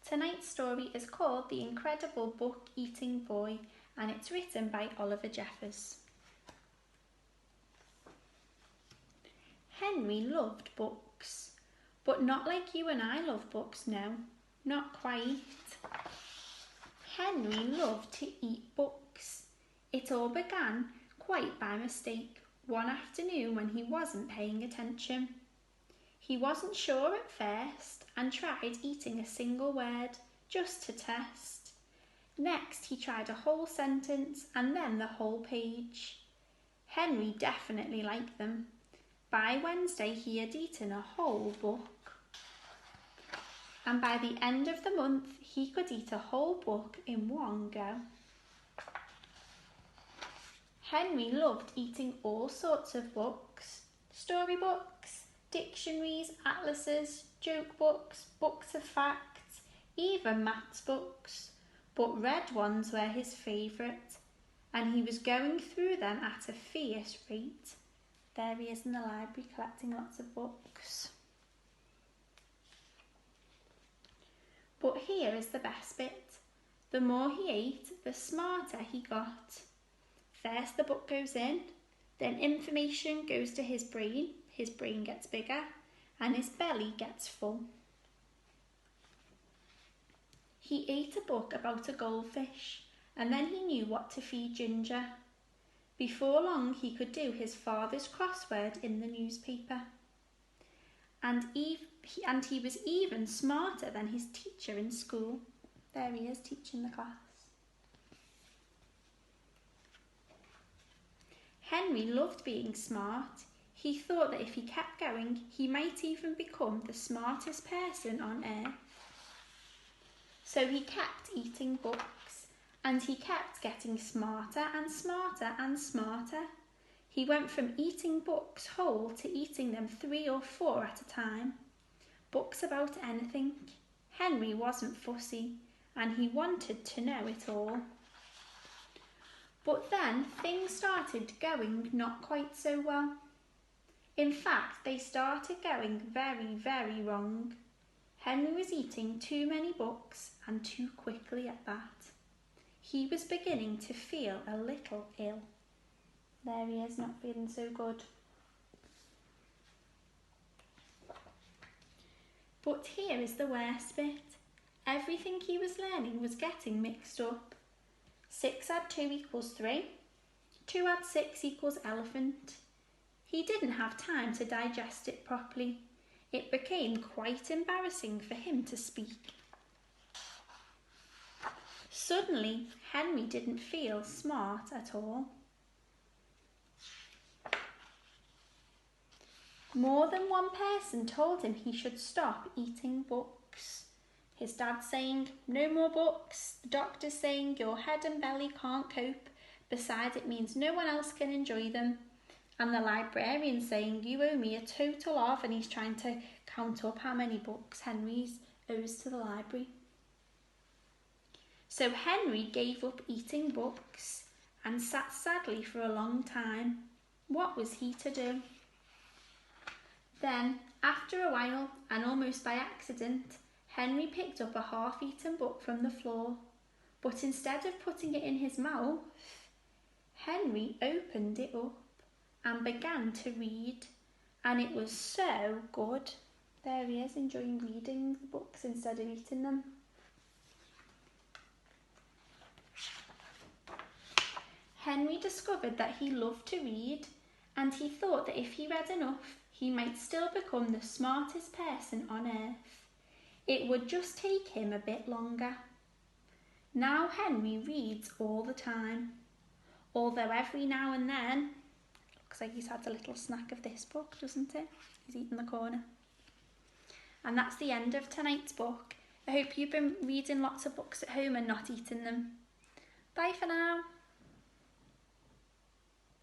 Tonight's story is called The Incredible Book Eating Boy, and it's written by Oliver Jeffers. Henry loved books, but not like you and I love books, no, not quite. Henry loved to eat books. It all began quite by mistake one afternoon when he wasn't paying attention. He wasn't sure at first and tried eating a single word just to test. Next he tried a whole sentence and then the whole page. Henry definitely liked them. By Wednesday he had eaten a whole book. And by the end of the month he could eat a whole book in one go. Henry loved eating all sorts of books, storybooks, dictionaries, atlases, joke books, books of facts, even maths books, but red ones were his favourite, and he was going through them at a fierce rate. There he is in the library collecting lots of books. But here is the best bit. The more he ate, the smarter he got. First the book goes in, then information goes to his brain gets bigger, and his belly gets full. He ate a book about a goldfish, and then he knew what to feed Ginger. Before long he could do his father's crossword in the newspaper. And he was even smarter than his teacher in school. There he is, teaching the class. Henry loved being smart. He thought that if he kept going, he might even become the smartest person on earth. So he kept eating books, and he kept getting smarter and smarter and smarter. He went from eating books whole to eating them 3 or 4 at a time. Books about anything. Henry wasn't fussy, and he wanted to know it all. But then things started going not quite so well. In fact, they started going very, very wrong. Henry was eating too many books and too quickly at that. He was beginning to feel a little ill. There he is, not feeling so good. But here is the worst bit. Everything he was learning was getting mixed up. 6 add 2 equals 3. 2 add 6 equals elephant. He didn't have time to digest it properly. It became quite embarrassing for him to speak. Suddenly, Henry didn't feel smart at all. More than one person told him he should stop eating books. His dad saying, "No more books." The doctor saying, "Your head and belly can't cope. Besides, it means no one else can enjoy them." And the librarian saying, "You owe me a total of," and he's trying to count up how many books Henry owes to the library. So Henry gave up eating books and sat sadly for a long time. What was he to do? Then, after a while, and almost by accident, Henry picked up a half-eaten book from the floor, but instead of putting it in his mouth, Henry opened it up and began to read, and it was so good. There he is, enjoying reading the books instead of eating them. Henry discovered that he loved to read, and he thought that if he read enough, he might still become the smartest person on earth. It would just take him a bit longer. Now Henry reads all the time, although every now and then, looks like he's had a little snack of this book, doesn't it? He's eaten the corner. And that's the end of tonight's book. I hope you've been reading lots of books at home and not eating them. Bye for now.